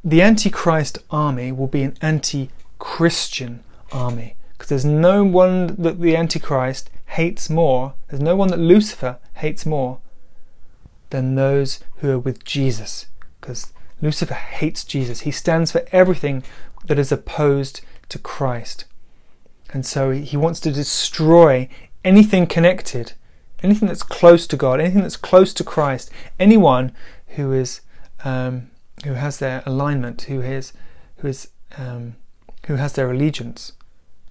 the Antichrist army will be an anti-Christian army, because there's no one that the Antichrist hates more, there's no one that Lucifer hates more than those who are with Jesus, because Lucifer hates Jesus. He stands for everything that is opposed to Christ. And so he wants to destroy anything connected, anything that's close to God, anything that's close to Christ, anyone who is who has their alignment, who has their allegiance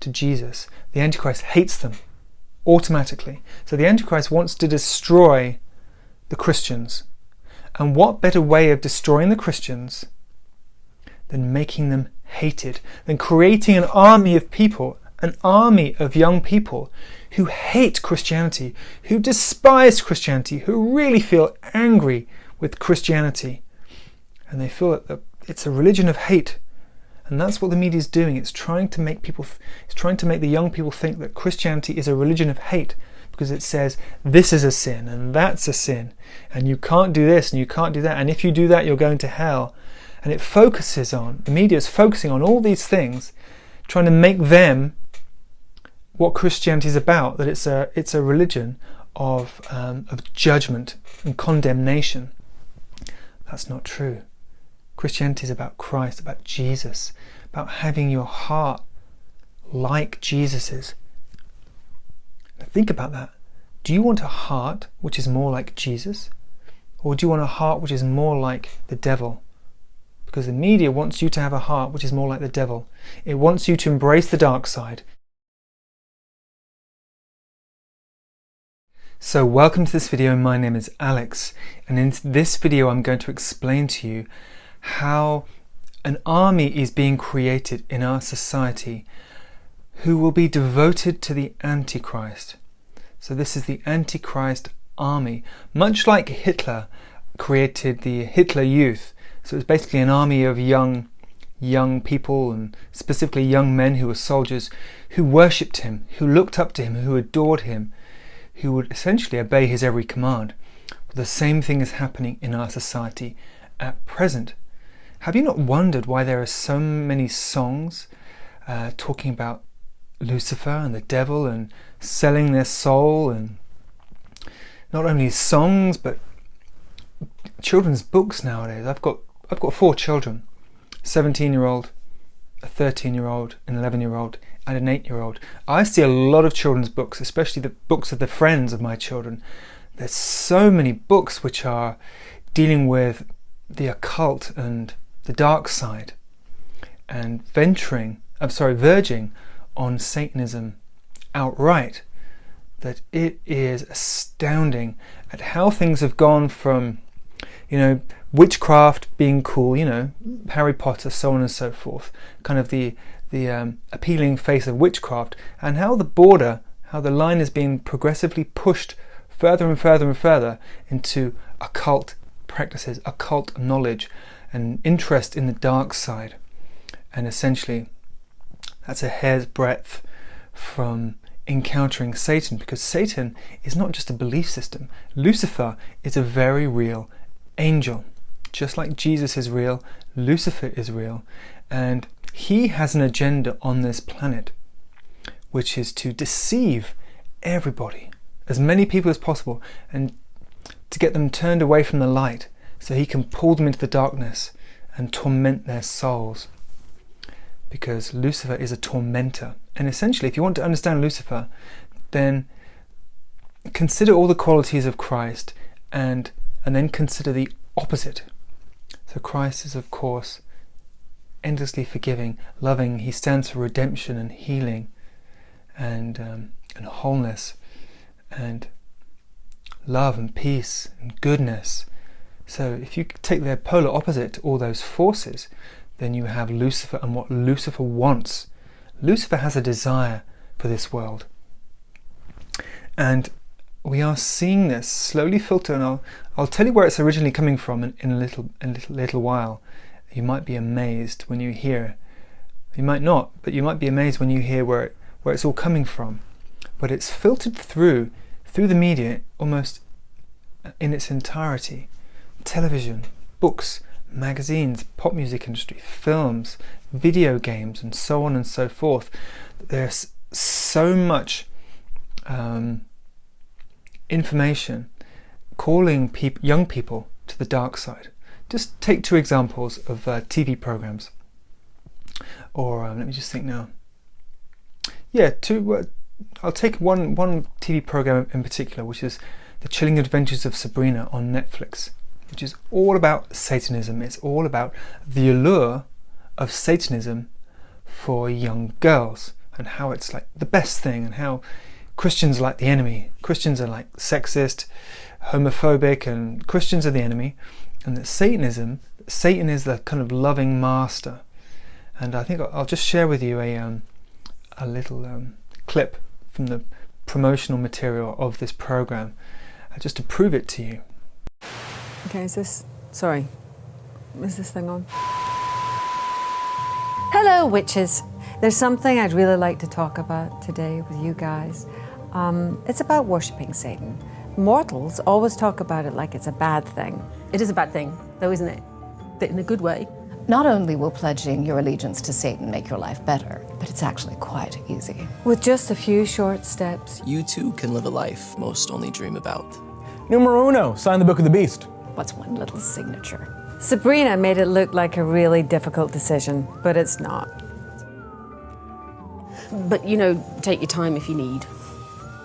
to Jesus. The Antichrist hates them automatically. So the Antichrist wants to destroy the Christians. And what better way of destroying the Christians than making them hated, than creating an army of people, an army of young people who hate Christianity, who despise Christianity, who really feel angry with Christianity. And they feel that it's a religion of hate. And that's what the media is doing. It's trying to make the young people think that Christianity is a religion of hate, because it says this is a sin and that's a sin, and you can't do this and you can't do that, and if you do that you're going to hell. And the media is focusing on all these things, trying to make them what Christianity is about, that it's a religion of judgment and condemnation. That's not true. Christianity is about Christ, about Jesus, about having your heart like Jesus's. Now think about that. Do you want a heart which is more like Jesus? Or do you want a heart which is more like the devil? Because the media wants you to have a heart which is more like the devil. It wants you to embrace the dark side. So welcome to this video. My name is Alex, and in this video I'm going to explain to you how an army is being created in our society who will be devoted to the Antichrist. So this is the Antichrist army, much like Hitler created the Hitler Youth. So it's basically an army of young people, and specifically young men who were soldiers, who worshipped him, who looked up to him, who adored him, who would essentially obey his every command. But the same thing is happening in our society at present. Have you not wondered why there are so many songs talking about Lucifer and the devil and selling their soul, and not only songs but children's books nowadays? I've got 4 children, a 17-year-old, a 13-year-old, an 11-year-old and an 8-year-old. I see a lot of children's books, especially the books of the friends of my children. There's so many books which are dealing with the occult and the dark side, and verging on Satanism outright, that it is astounding at how things have gone from, witchcraft being cool, Harry Potter, so on and so forth, kind of the appealing face of witchcraft, and how the line is being progressively pushed further and further and further into occult practices, occult knowledge, and interest in the dark side. And essentially that's a hair's breadth from encountering Satan, because Satan is not just a belief system. Lucifer is a very real angel. Just like Jesus is real, Lucifer is real, and he has an agenda on this planet, which is to deceive everybody, as many people as possible, and to get them turned away from the light, so he can pull them into the darkness and torment their souls. Because Lucifer is a tormentor. And essentially, if you want to understand Lucifer, then consider all the qualities of Christ, and then consider the opposite. So Christ is, of course, endlessly forgiving, loving. He stands for redemption and healing and wholeness and love and peace and goodness. So if you take their polar opposite, all those forces, then you have Lucifer and what Lucifer wants. Lucifer has a desire for this world. And we are seeing this slowly filter, and I'll tell you where it's originally coming from in a little while. You might be amazed when you hear. You might not, but you might be amazed when you hear where it's all coming from. But it's filtered through the media almost in its entirety. Television, books, magazines, pop music industry, films, video games, and so on and so forth. There's so much information calling young people to the dark side. Just take two examples of TV programs, or let me just think now. Yeah, I'll take one TV program in particular, which is The Chilling Adventures of Sabrina on Netflix, which is all about Satanism. It's all about the allure of Satanism for young girls, and how it's like the best thing, and how Christians are like the enemy. Christians are like sexist, homophobic, and Christians are the enemy, and that Satan is the kind of loving master. And I think I'll just share with you a little clip from the promotional material of this program, just to prove it to you. Okay, is this thing on? Hello, witches. There's something I'd really like to talk about today with you guys. It's about worshipping Satan. Mortals always talk about it like it's a bad thing. It is a bad thing, though, isn't it? But in a good way. Not only will pledging your allegiance to Satan make your life better, but it's actually quite easy. With just a few short steps. You too can live a life most only dream about. Numero uno, sign the Book of the Beast. What's one little signature? Sabrina made it look like a really difficult decision, but it's not. But, you know, take your time if you need.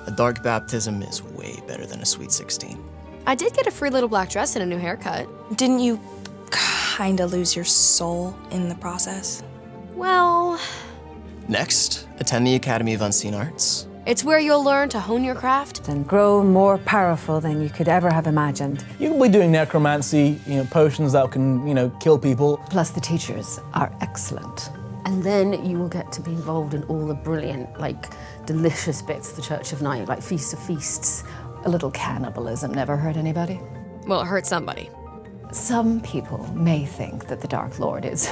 A dark baptism is way better than a sweet 16. I did get a free little black dress and a new haircut. Didn't you kinda lose your soul in the process? Well, Next, attend the Academy of Unseen Arts. it's where you'll learn to hone your craft. And grow more powerful than you could ever have imagined. You can be doing necromancy, potions that can, kill people. Plus the teachers are excellent. And then you will get to be involved in all the brilliant, delicious bits of the Church of Night, like Feast of Feasts. A little cannibalism never hurt anybody. Well, it hurt somebody. Some people may think that the Dark Lord is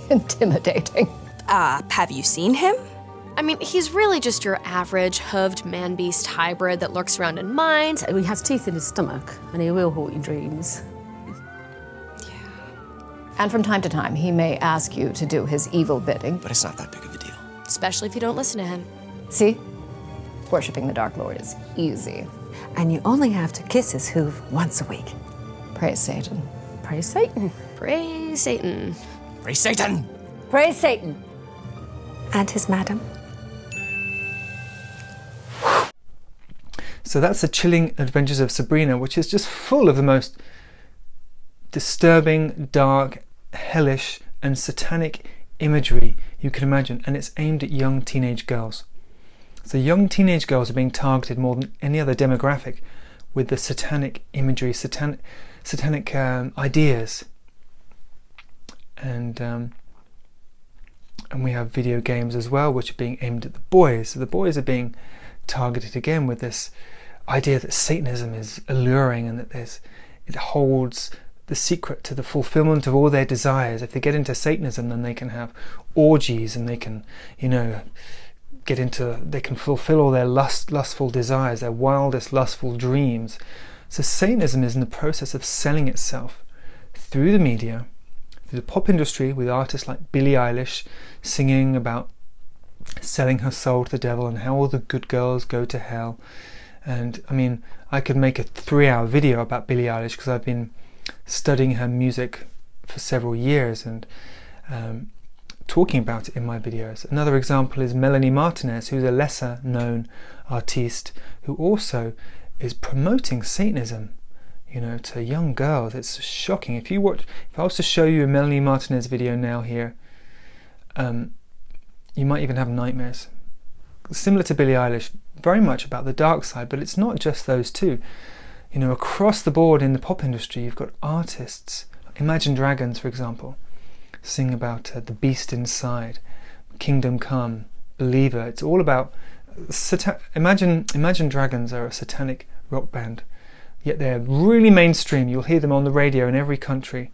intimidating. Have you seen him? I mean, he's really just your average hooved man-beast hybrid that lurks around in mines. He has teeth in his stomach, and he will haunt your dreams. And from time to time, he may ask you to do his evil bidding. But it's not that big of a deal. Especially if you don't listen to him. See? Worshipping the Dark Lord is easy. And you only have to kiss his hoof once a week. Praise Satan. Praise Satan. Praise Satan. Praise Satan! Praise Satan. And his madam. So that's The Chilling Adventures of Sabrina, which is just full of the most disturbing, dark, hellish, and satanic imagery you can imagine, and it's aimed at young teenage girls. So young teenage girls are being targeted more than any other demographic with the satanic imagery, satanic ideas, and we have video games as well, which are being aimed at the boys. So the boys are being targeted again with this idea that Satanism is alluring, and that it holds the secret to the fulfillment of all their desires. If they get into Satanism, then they can have orgies, and they can, they can fulfill all their lustful desires, their wildest lustful dreams. So Satanism is in the process of selling itself through the media, through the pop industry, with artists like Billie Eilish singing about selling her soul to the devil and how all the good girls go to hell. And I mean, I could make a 3-hour video about Billie Eilish, because I've been studying her music for several years and talking about it in my videos. Another example is Melanie Martinez, who's a lesser known artiste who also is promoting Satanism, to young girls. It's shocking. If I was to show you a Melanie Martinez video now here, you might even have nightmares. Similar to Billie Eilish, very much about the dark side, but it's not just those two. Across the board in the pop industry, you've got artists, Imagine Dragons, for example, sing about the beast inside, Kingdom Come, Believer. It's all about Imagine Dragons are a satanic rock band, yet they're really mainstream. You'll hear them on the radio in every country,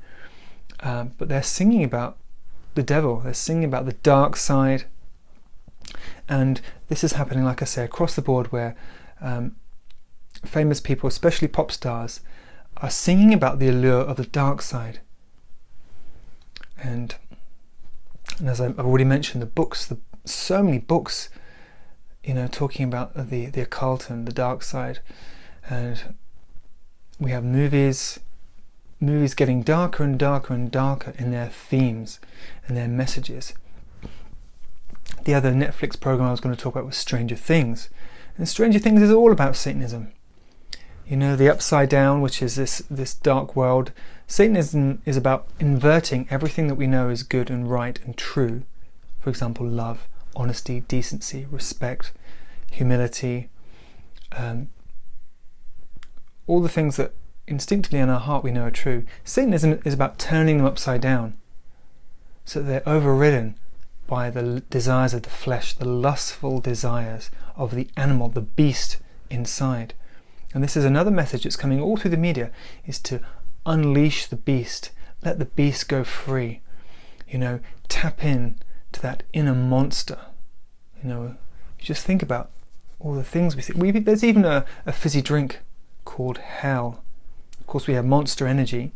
but they're singing about the devil. They're singing about the dark side, and this is happening, like I say, across the board, where famous people, especially pop stars, are singing about the allure of the dark side. And as I've already mentioned, the books, so many books, talking about the occult and the dark side. And we have movies getting darker and darker and darker in their themes and their messages. The other Netflix program I was going to talk about was Stranger Things. And Stranger Things is all about Satanism. The upside down, which is this dark world. Satanism is about inverting everything that we know is good and right and true. For example, love, honesty, decency, respect, humility, all the things that instinctively in our heart we know are true. Satanism is about turning them upside down so that they're overridden by the desires of the flesh, the lustful desires of the animal, the beast inside. And this is another message that's coming all through the media, is to unleash the beast, let the beast go free, tap in to that inner monster. Just think about all the things we see. There's even a fizzy drink called Hell. Of course, we have Monster Energy,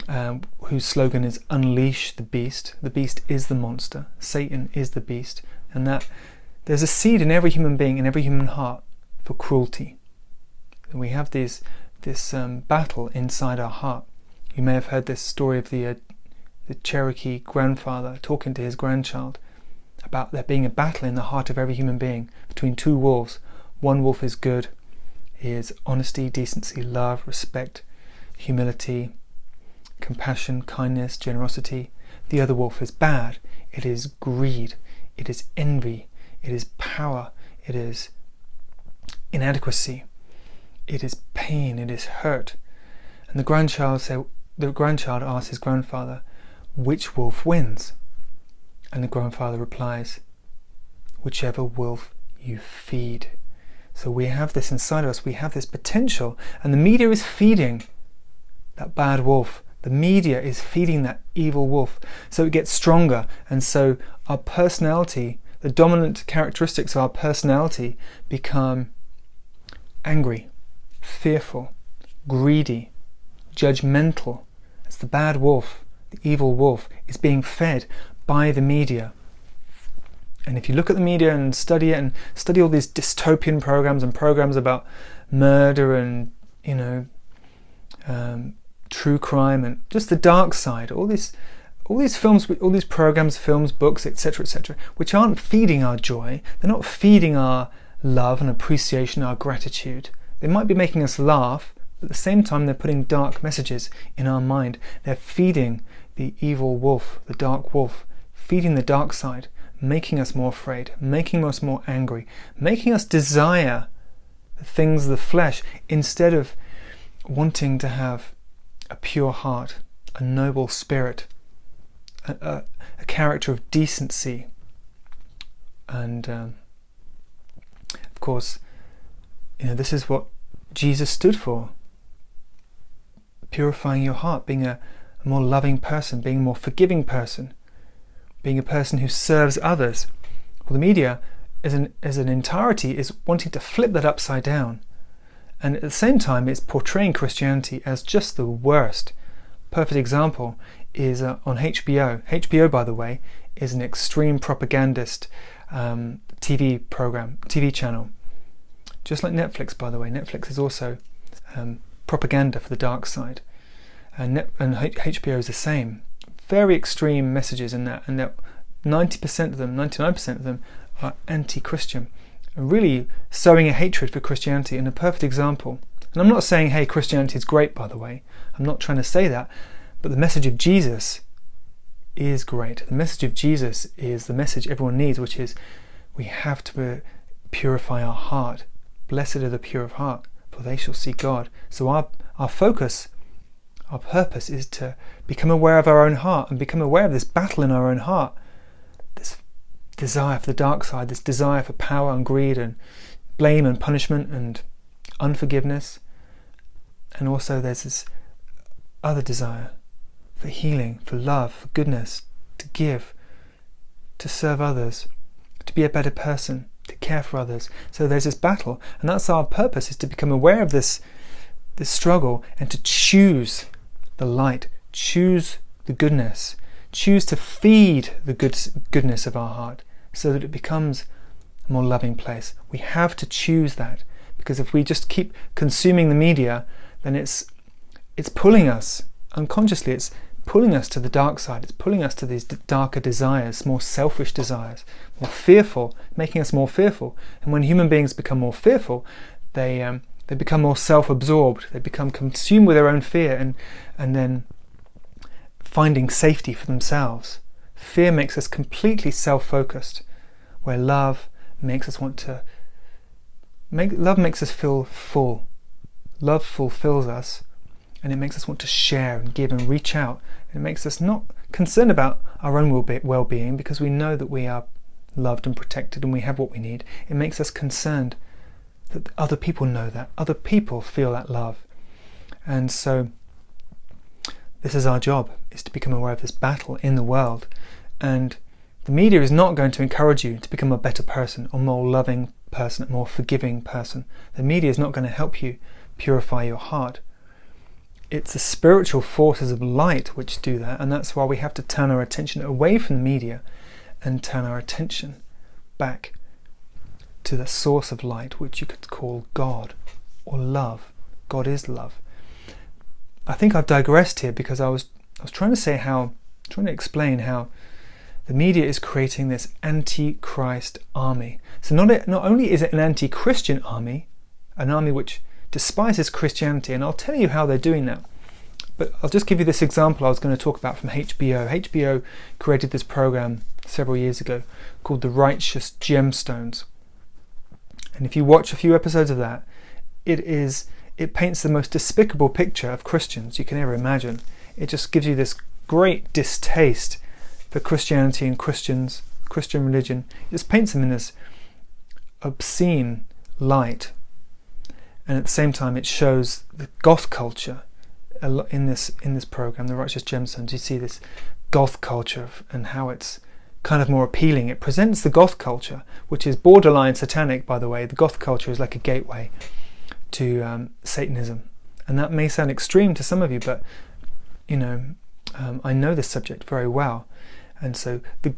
whose slogan is Unleash the Beast. The beast is the monster. Satan is the beast. And that there's a seed in every human being, in every human heart, for cruelty. And we have this battle inside our heart. You may have heard this story of the Cherokee grandfather talking to his grandchild about there being a battle in the heart of every human being between two wolves. One wolf is good. He is honesty, decency, love, respect, humility, compassion, kindness, generosity. The other wolf is bad. It is greed. It is envy. It is power. It is inadequacy. It is pain. It is hurt. And the grandchild asks his grandfather, which wolf wins? And the grandfather replies, whichever wolf you feed. So we have this inside of us, we have this potential, and the media is feeding that bad wolf. The media is feeding that evil wolf, so it gets stronger, and so our personality, the dominant characteristics of our personality, become angry, fearful, greedy, judgmental. It's the bad wolf, the evil wolf, is being fed by the media. And if you look at the media and study it, and study all these dystopian programs and programs about murder and true crime and just the dark side, all these films, all these programs, films, books, etc., which aren't feeding our joy, they're not feeding our love and appreciation, our gratitude. They might be making us laugh, but at the same time they're putting dark messages in our mind. They're feeding the evil wolf, the dark wolf, feeding the dark side, making us more afraid, making us more angry, making us desire the things of the flesh instead of wanting to have a pure heart, a noble spirit, a character of decency. And of course, this is what Jesus stood for. Purifying your heart, being a more loving person, being a more forgiving person, being a person who serves others. Well, the media as an entirety is wanting to flip that upside down, and at the same time it's portraying Christianity as just the worst. Perfect example is on HBO. HBO, by the way, is an extreme propagandist TV channel, just like Netflix, by the way. Netflix is also propaganda for the dark side, and HBO is the same. Very extreme messages in that, and that 90% of them, 99% of them are anti-Christian, and really sowing a hatred for Christianity. And a perfect example, and I'm not saying, hey, Christianity is great, by the way, I'm not trying to say that, but the message of Jesus is great. The message of Jesus is the message everyone needs, which is we have to purify our heart. Blessed are the pure of heart, for they shall see God. So our focus, our purpose is to become aware of our own heart and become aware of this battle in our own heart, this desire for the dark side, this desire for power and greed and blame and punishment and unforgiveness. And also there's this other desire for healing, for love, for goodness, to give, to serve others, to be a better person, to care for others. So there's this battle, and that's our purpose, is to become aware of this struggle and to choose the light, choose the goodness, choose to feed the goodness of our heart so that it becomes a more loving place. We have to choose that, because if we just keep consuming the media, then it's pulling us unconsciously. It's pulling us to the dark side. It's pulling us to these darker desires, more selfish desires, more fearful, making us more fearful. And when human beings become more fearful, they become more self-absorbed. They become consumed with their own fear and then finding safety for themselves. Fear makes us completely self-focused, where love makes us love makes us feel full. Love fulfills us, and it makes us want to share and give and reach out. It makes us not concerned about our own well-being, because we know that we are loved and protected and we have what we need. It makes us concerned that other people know that, other people feel that love. And so this is our job, is to become aware of this battle in the world. And the media is not going to encourage you to become a better person, a more loving person, a more forgiving person. The media is not going to help you purify your heart. It's the spiritual forces of light which do that, and that's why we have to turn our attention away from the media and turn our attention back to the source of light, which you could call God or love. God is love. I think I've digressed here because I was trying to explain how the media is creating this anti-Christ army. So not only is it an anti-Christian army, an army which despises Christianity, and I'll tell you how they're doing that. But I'll just give you this example I was going to talk about from HBO. HBO created this program several years ago called The Righteous Gemstones. And if you watch a few episodes of that, it paints the most despicable picture of Christians you can ever imagine. It just gives you this great distaste for Christianity and Christian religion. It just paints them in this obscene light. And at the same time, it shows the goth culture in this program, The Righteous Gemstones. You see this goth culture and how it's kind of more appealing. It presents the goth culture, which is borderline satanic, by the way. The goth culture is like a gateway to Satanism. And that may sound extreme to some of you, but I know this subject very well. And so the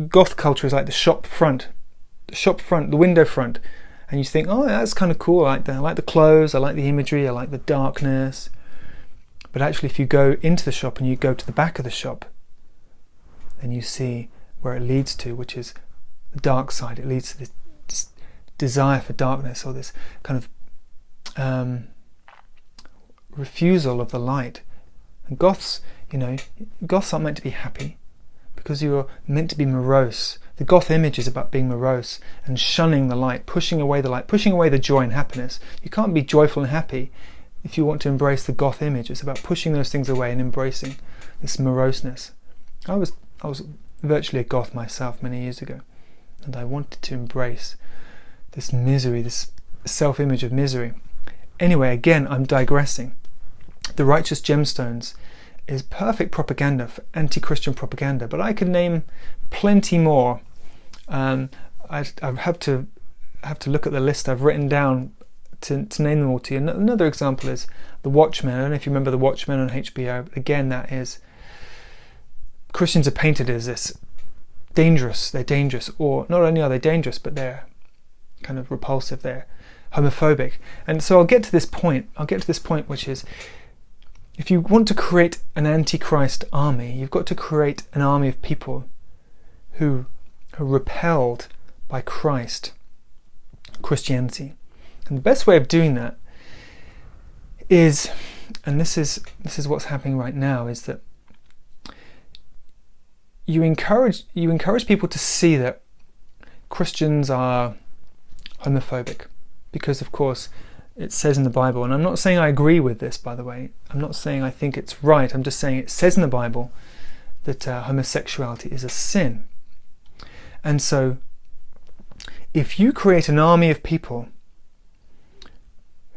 goth culture is like the shop front, the window front. And you think, oh, that's kind of cool. I like the clothes, I like the imagery, I like the darkness. But actually, if you go into the shop and you go to the back of the shop, then you see where it leads to, which is the dark side. It leads to this desire for darkness, or this kind of refusal of the light. And goths aren't meant to be happy, because you're meant to be morose. The goth image is about being morose and shunning the light, pushing away the light, pushing away the joy and happiness. You can't be joyful and happy if you want to embrace the goth image. It's about pushing those things away and embracing this moroseness. I was virtually a goth myself many years ago, and I wanted to embrace this misery, this self-image of misery. Anyway, again, I'm digressing. The Righteous Gemstones is perfect propaganda, for anti-Christian propaganda, but I could name plenty more. I have to look at the list I've written down to name them all to you. Another example is The Watchmen. I don't know if you remember The Watchmen on HBO. Again, that is, Christians are painted as this dangerous. They're dangerous, or not only are they dangerous, but they're kind of repulsive. They're homophobic. And so I'll get to this point, which is, if you want to create an antichrist army, you've got to create an army of people who are repelled by Christianity. And the best way of doing that is, and this is what's happening right now, is that you encourage people to see that Christians are homophobic, because of course it says in the Bible, and I'm not saying I agree with this, by the way, I'm not saying I think it's right, I'm just saying it says in the Bible that homosexuality is a sin. And so if you create an army of people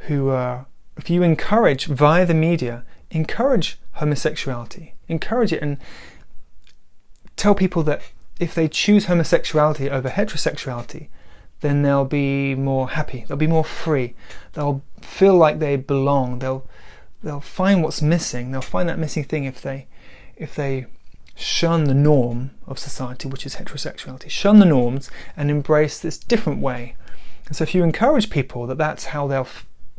if you encourage via the media, encourage homosexuality, encourage it, and tell people that if they choose homosexuality over heterosexuality, then they'll be more happy, they'll be more free, they'll feel like they belong, they'll find what's missing, they'll find that missing thing if they shun the norm of society, which is heterosexuality, shun the norms and embrace this different way. And so if you encourage people that that's how they'll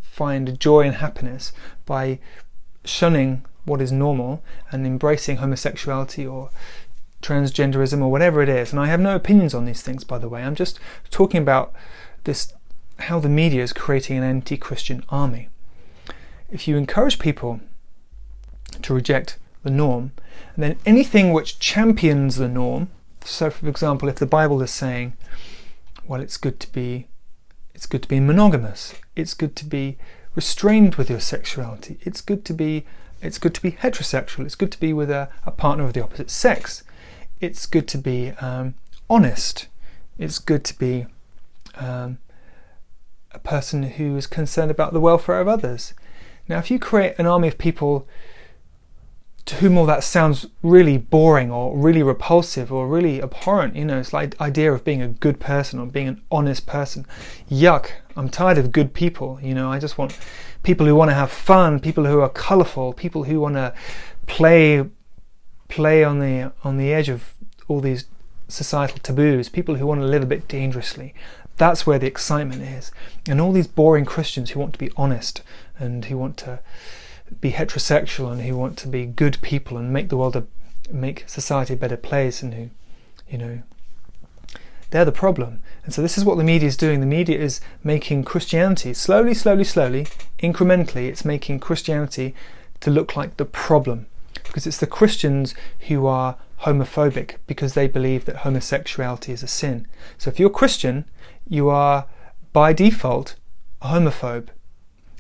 find joy and happiness, by shunning what is normal and embracing homosexuality or transgenderism or whatever it is, and I have no opinions on these things, by the way, I'm just talking about this, how the media is creating an anti-Christian army. If you encourage people to reject the norm, and then anything which champions the norm, so for example, if the Bible is saying, well, it's good to be monogamous, it's good to be restrained with your sexuality, it's good to be heterosexual, it's good to be with a partner of the opposite sex, it's good to be honest, it's good to be a person who is concerned about the welfare of others. Now, if you create an army of people to whom all that sounds really boring or really repulsive or really abhorrent, it's like the idea of being a good person or being an honest person. Yuck, I'm tired of good people, I just want people who want to have fun, people who are colourful, people who want to play on the edge of all these societal taboos, people who want to live a bit dangerously. That's where the excitement is. And all these boring Christians who want to be honest and who want to be heterosexual and who want to be good people and make society a better place, and who, they're the problem. And so this is what the media is doing. The media is making Christianity slowly, incrementally, it's making Christianity to look like the problem, because it's the Christians who are homophobic because they believe that homosexuality is a sin. So if you're Christian, you are by default a homophobe.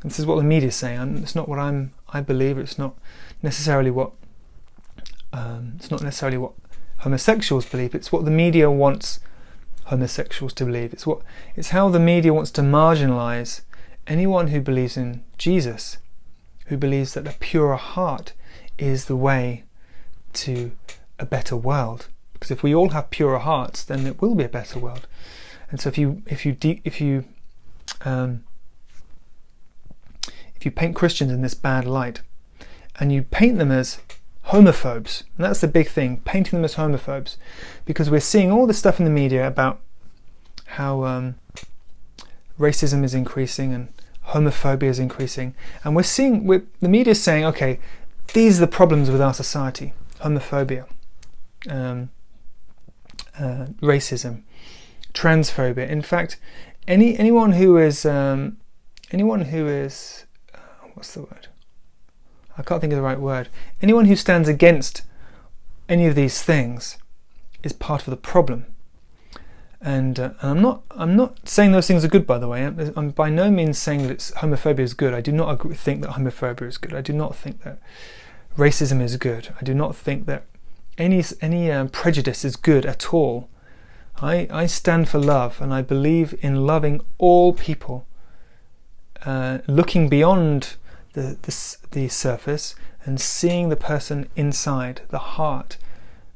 And this is what the media is saying. It's not what I believe. It's not necessarily what homosexuals believe. It's what the media wants homosexuals to believe. It's how the media wants to marginalize anyone who believes in Jesus, who believes that a purer heart is the way to a better world. Because if we all have purer hearts, then it will be a better world. And so if you paint Christians in this bad light, and you paint them as homophobes, and that's the big thing, painting them as homophobes, because we're seeing all this stuff in the media about how racism is increasing and homophobia is increasing, and the media is saying, okay, these are the problems with our society: homophobia, racism, transphobia. In fact, anyone who is what's the word? I can't think of the right word. Anyone who stands against any of these things is part of the problem. And I'm not saying those things are good, by the way. I'm by no means saying that homophobia is good. I do not think that homophobia is good. I do not think that racism is good. I do not think that any prejudice is good at all. I stand for love, and I believe in loving all people, looking beyond the surface and seeing the person inside, the heart,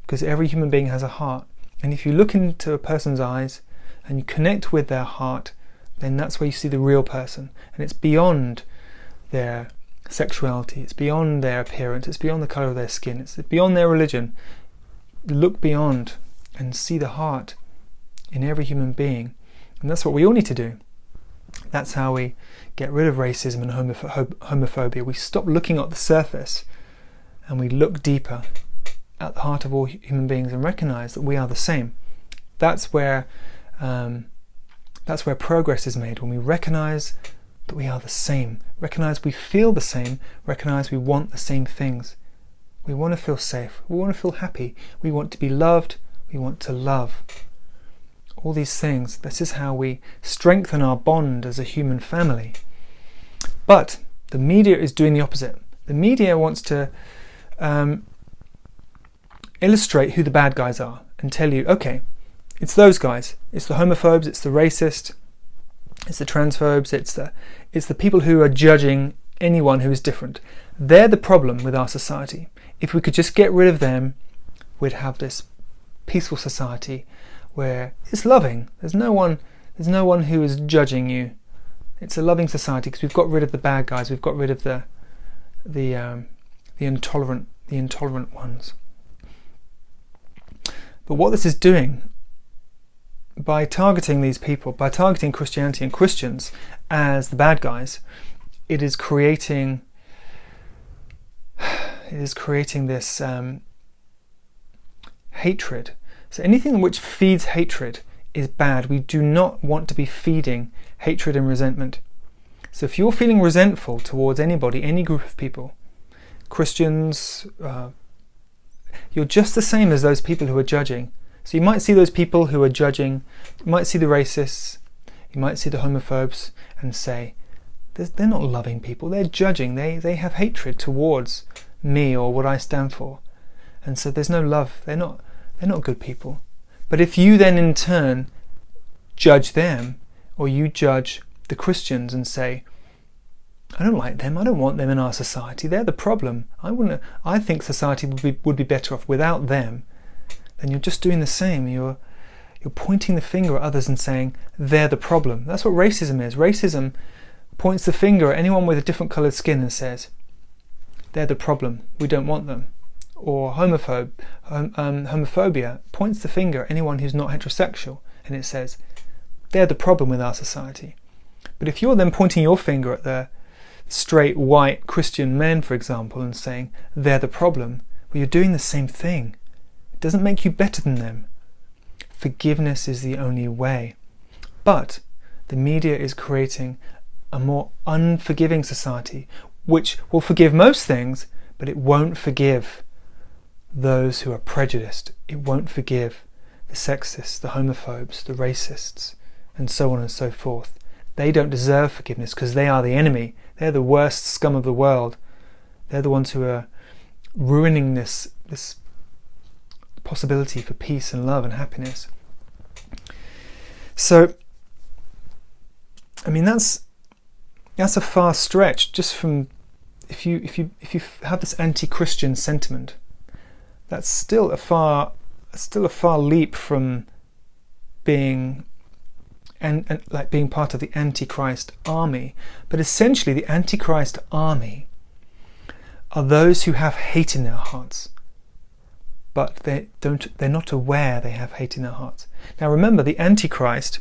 because every human being has a heart. And if you look into a person's eyes and you connect with their heart, then that's where you see the real person. And it's beyond their sexuality, it's beyond their appearance, it's beyond the colour of their skin, it's beyond their religion. Look beyond and see the heart in every human being. And that's what we all need to do. That's how we get rid of racism and homophobia. We stop looking at the surface and we look deeper at the heart of all human beings and recognize that we are the same. That's where progress is made, when we recognize that we are the same, recognize we feel the same, recognize we want the same things. We want to feel safe, we want to feel happy, we want to be loved, we want to love. All these things, this is how we strengthen our bond as a human family. But the media is doing the opposite. The media wants to illustrate who the bad guys are and tell you, okay, it's those guys, it's the homophobes, it's the racist, it's the transphobes, it's the people who are judging anyone who is different. They're the problem with our society. If we could just get rid of them, we'd have this peaceful society where it's loving. There's no one who is judging you. It's a loving society because we've got rid of the bad guys. We've got rid of the intolerant ones. But what this is doing, by targeting these people, by targeting Christianity and Christians as the bad guys, it is creating this hatred. So anything which feeds hatred is bad. We do not want to be feeding hatred and resentment. So if you're feeling resentful towards anybody, any group of people, Christians, you're just the same as those people who are judging. So you might see those people who are judging, you might see the racists, you might see the homophobes and say, they're not loving people, they're judging, they have hatred towards me or what I stand for. And so there's no love, they're not good people. But if you then in turn judge them, or you judge the Christians and say, I don't like them, I don't want them in our society, they're the problem, I think society would be better off without them, then you're just doing the same. You're pointing the finger at others and saying they're the problem. That's what racism is. Racism points the finger at anyone with a different coloured skin and says they're the problem, we don't want them. Or homophobia points the finger at anyone who's not heterosexual and it says they're the problem with our society. But if you're then pointing your finger at the straight white Christian men, for example, and saying they're the problem, well, you're doing the same thing. It doesn't make you better than them. Forgiveness is the only way. But the media is creating a more unforgiving society, which will forgive most things, but it won't forgive those who are prejudiced. It won't forgive the sexists, the homophobes, the racists, and so on and so forth. They don't deserve forgiveness because they are the enemy. They're the worst scum of the world. They're the ones who are ruining this possibility for peace and love and happiness. So, I mean, that's a far stretch. Just from if you have this anti-Christian sentiment, that's still a far leap from being and like being part of the Antichrist army. But essentially, the Antichrist army are those who have hate in their hearts, but they're not aware they have hate in their hearts. Now remember, the Antichrist,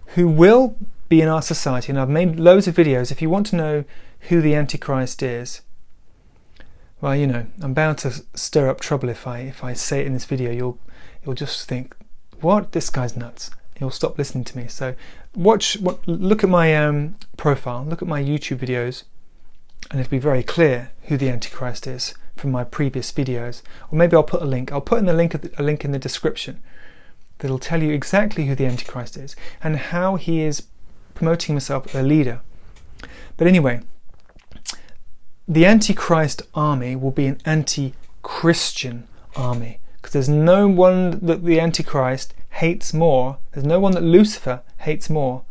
who will be in our society, and I've made loads of videos. If you want to know who the Antichrist is, well, you know, I'm bound to stir up trouble if I say it in this video. You'll just think, what? This guy's nuts. You'll stop listening to me. So look at my profile, look at my YouTube videos, and it'll be very clear who the Antichrist is from my previous videos. Or maybe I'll put a link. I'll put in a link in the description that'll tell you exactly who the Antichrist is and how he is promoting himself as a leader. But anyway, the Antichrist army will be an anti-Christian army, because there's no one that the Antichrist hates more, there's no one that Lucifer hates more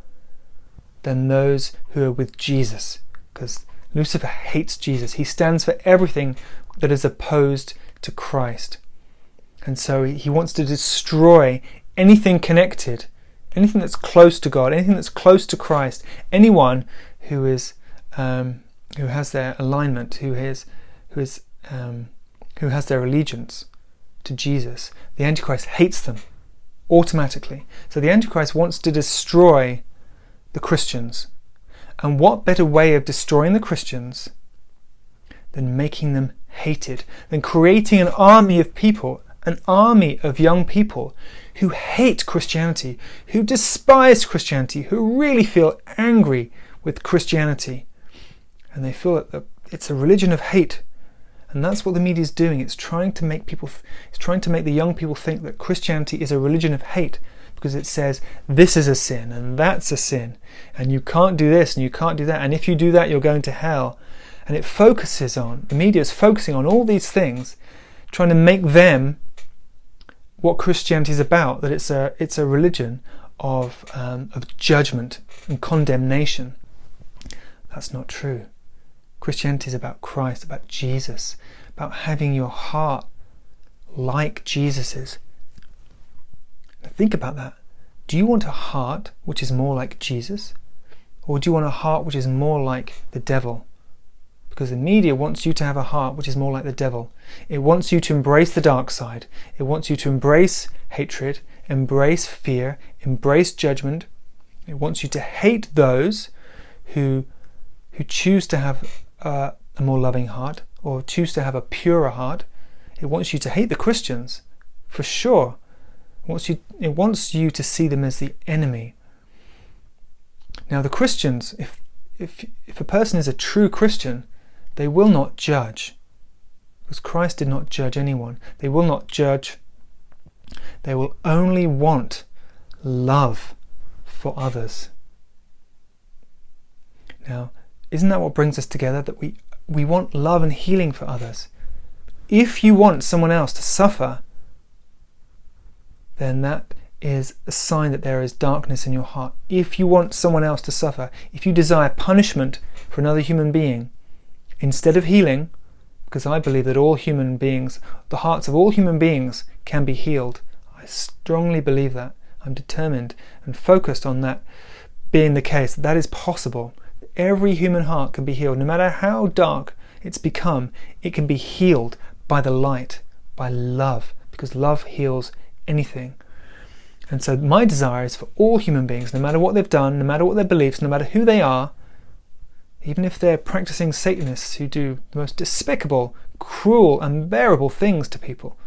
than those who are with Jesus, because Lucifer hates Jesus. He stands for everything that is opposed to Christ. And so he wants to destroy anything connected, anything that's close to God, anything that's close to Christ, anyone who has their alignment, who has their allegiance to Jesus. The Antichrist hates them automatically. So the Antichrist wants to destroy the Christians. And what better way of destroying the Christians than making them hated, than creating an army of people, an army of young people who hate Christianity, who despise Christianity, who really feel angry with Christianity. And they feel that it's a religion of hate. And that's what the media is doing. It's trying to make the young people think that Christianity is a religion of hate, because it says this is a sin and that's a sin, and you can't do this and you can't do that, and if you do that you're going to hell. And the media is focusing on all these things, trying to make them what Christianity is about, that it's a religion of judgment and condemnation. That's not true. Christianity is about Christ, about Jesus, about having your heart like Jesus's. Now think about that. Do you want a heart which is more like Jesus? Or do you want a heart which is more like the devil? because the media wants you to have a heart which is more like the devil. It wants you to embrace the dark side. It wants you to embrace hatred, embrace fear, embrace judgment. It wants you to hate those who choose to have a more loving heart, or choose to have a purer heart. It wants you to hate the Christians, for sure. It wants you to see them as the enemy. Now the Christians, if a person is a true Christian, they will not judge, because Christ did not judge anyone. They will not judge. They will only want love for others. Now, isn't that what brings us together? That we want love and healing for others. If you want someone else to suffer, then that is a sign that there is darkness in your heart. If you want someone else to suffer, if you desire punishment for another human being instead of healing, because I believe that all human beings, the hearts of all human beings can be healed. I strongly believe that. I'm determined and focused on that being the case. That is possible. Every human heart can be healed. No matter how dark it's become, it can be healed by the light, by love, because love heals anything. And so my desire is for all human beings, no matter what they've done, no matter what their beliefs, no matter who they are, even if they're practicing Satanists who do the most despicable, cruel, unbearable things to people.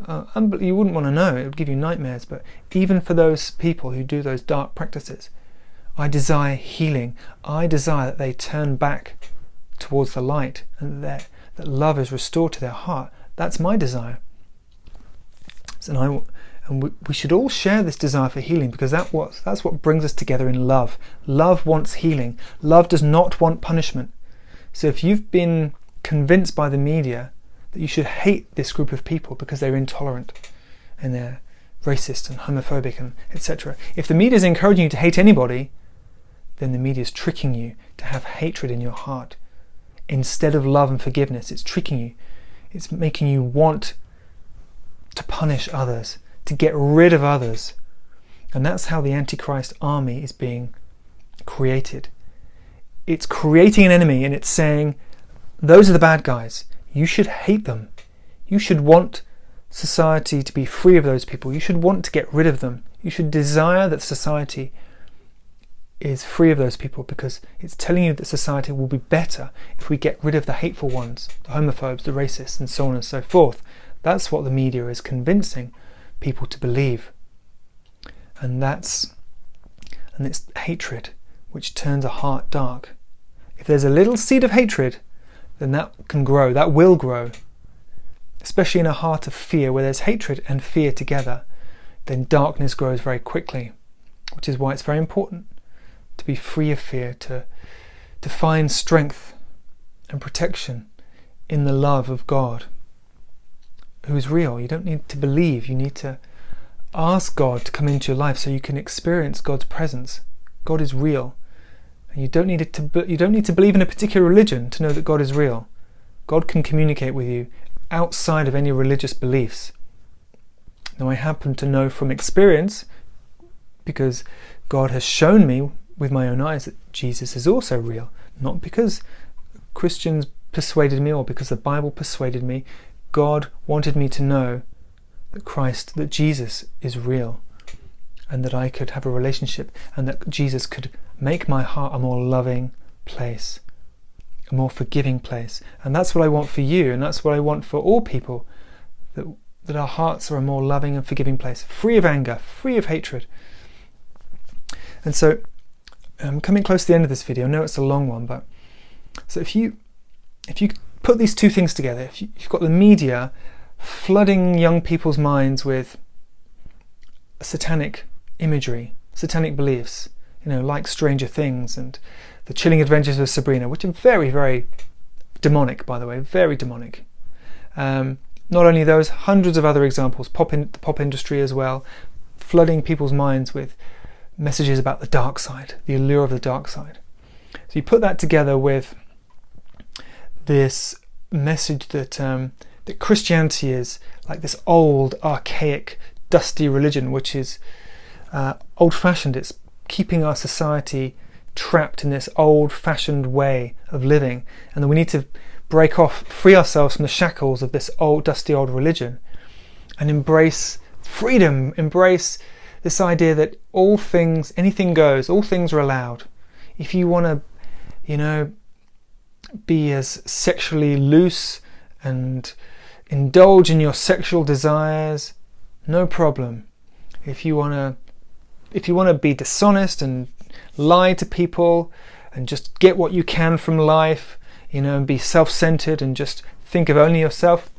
You wouldn't want to know, it would give you nightmares, but even for those people who do those dark practices, I desire healing. I desire that they turn back towards the light, and that love is restored to their heart. That's my desire. And we should all share this desire for healing, because that's what brings us together in love. Love wants healing. Love does not want punishment. So if you've been convinced by the media that you should hate this group of people because they're intolerant and they're racist and homophobic and etc. If the media is encouraging you to hate anybody, then the media is tricking you to have hatred in your heart. Instead of love and forgiveness, it's tricking you. It's making you want to punish others, to get rid of others. And that's how the Antichrist army is being created. It's creating an enemy, and it's saying, those are the bad guys. You should hate them. You should want society to be free of those people. You should want to get rid of them. You should desire that society is free of those people, because it's telling you that society will be better if we get rid of the hateful ones, the homophobes, the racists, and so on and so forth. That's what the media is convincing people to believe. And it's hatred which turns a heart dark. If there's a little seed of hatred, then that can grow, that will grow. Especially in a heart of fear, where there's hatred and fear together, then darkness grows very quickly. Which is why it's very important to be free of fear, to find strength and protection in the love of God, who is real. You don't need to believe, you need to ask God to come into your life so you can experience God's presence. God is real. And you don't need to believe in a particular religion to know that God is real. God can communicate with you outside of any religious beliefs. Now, I happen to know from experience, because God has shown me with my own eyes, that Jesus is also real. Not because Christians persuaded me or because the Bible persuaded me. God wanted me to know that Jesus is real, and that I could have a relationship, and that Jesus could make my heart a more loving place, a more forgiving place. And that's what I want for you, and that's what I want for all people, that our hearts are a more loving and forgiving place, free of anger, free of hatred. And so I'm coming close to the end of this video. I know it's a long one, but so if you put these two things together, if you've got the media flooding young people's minds with satanic imagery, satanic beliefs, like Stranger Things and The Chilling Adventures of Sabrina, which are very, very demonic, by the way, very demonic. Not only those, hundreds of other examples, the pop industry as well, flooding people's minds with messages about the dark side, the allure of the dark side. So you put that together with this message that Christianity is like this old, archaic, dusty religion, which is old-fashioned. It's keeping our society trapped in this old-fashioned way of living, and that we need to break off, free ourselves from the shackles of this dusty old religion, and embrace freedom, embrace this idea that all things, anything goes, all things are allowed. If you want to, be as sexually loose and indulge in your sexual desires, no problem. If you want to be dishonest and lie to people and just get what you can from life, and be self-centered and just think of only yourself,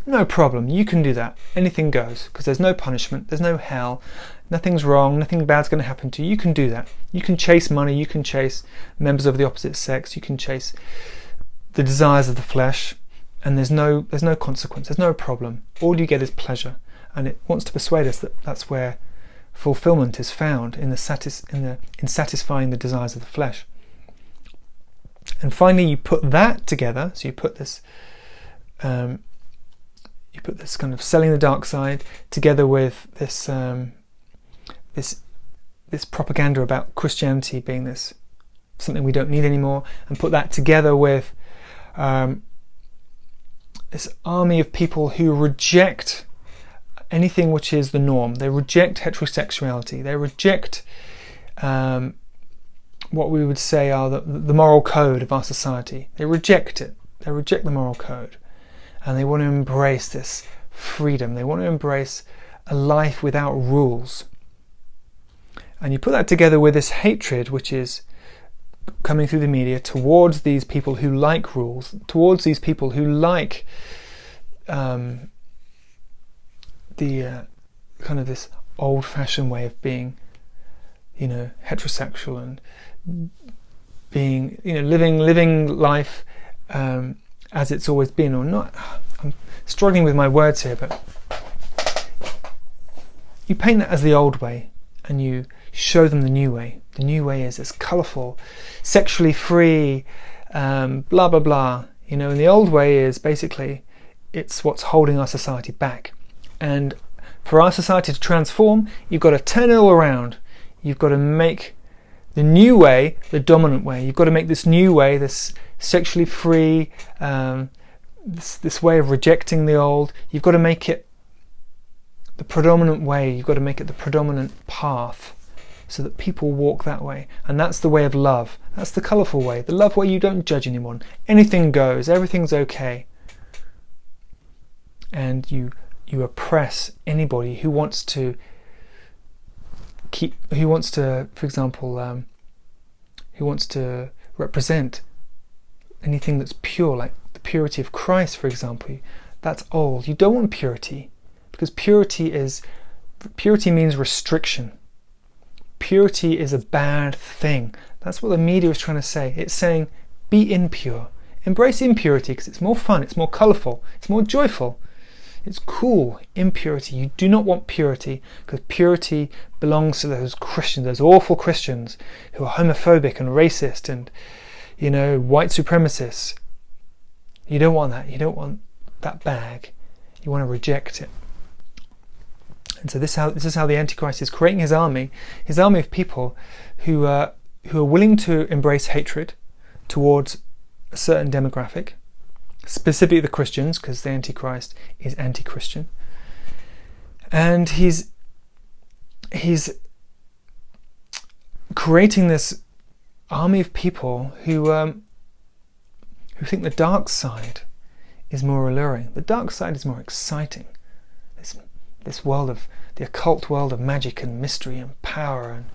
no problem. You can do that. Anything goes, because there's no punishment, there's no hell, nothing's wrong, nothing bad's going to happen to you. You can do that. You can chase money, you can chase members of the opposite sex, you can chase the desires of the flesh, and there's no consequence, there's no problem. All you get is pleasure, and it wants to persuade us that that's where fulfillment is found, in satisfying the desires of the flesh. And finally, you put that together. So you put this kind of selling the dark side together with this propaganda about Christianity being this something we don't need anymore, and put that together with this army of people who reject anything which is the norm. They reject heterosexuality. They reject what we would say are the moral code of our society. They reject it. They reject the moral code. And they want to embrace this freedom. They want to embrace a life without rules. And you put that together with this hatred which is coming through the media towards these people who like rules, towards these people who like the kind of this old-fashioned way of being, heterosexual and being, living life as it's always been, or not. I'm struggling with my words here, but you paint that as the old way, and you show them the new way. The new way is this colourful, sexually free, blah blah blah. And the old way is basically, it's what's holding our society back. And for our society to transform, you've got to turn it all around. You've got to make the new way the dominant way. You've got to make this new way, this sexually free, this way of rejecting the old, you've got to make it the predominant way. You've got to make it the predominant path, so that people walk that way. And that's the way of love. That's the colourful way. The love where you don't judge anyone. Anything goes. Everything's okay. And you oppress anybody who wants to, for example, who wants to represent anything that's pure, like the purity of Christ, for example. That's old. You don't want purity, because purity means restriction. Purity is a bad thing. That's what the media is trying to say. It's saying, be impure. Embrace impurity, because it's more fun, it's more colourful, it's more joyful. It's cool. Impurity. You do not want purity, because purity belongs to those Christians, those awful Christians who are homophobic and racist and, white supremacists. You don't want that. You don't want that bag. You want to reject it. And so this is how the Antichrist is creating his army of people who are willing to embrace hatred towards a certain demographic, specifically the Christians, because the Antichrist is anti-Christian. And he's creating this army of people who think the dark side is more alluring. The dark side is more exciting. This world of the occult world of magic and mystery and power and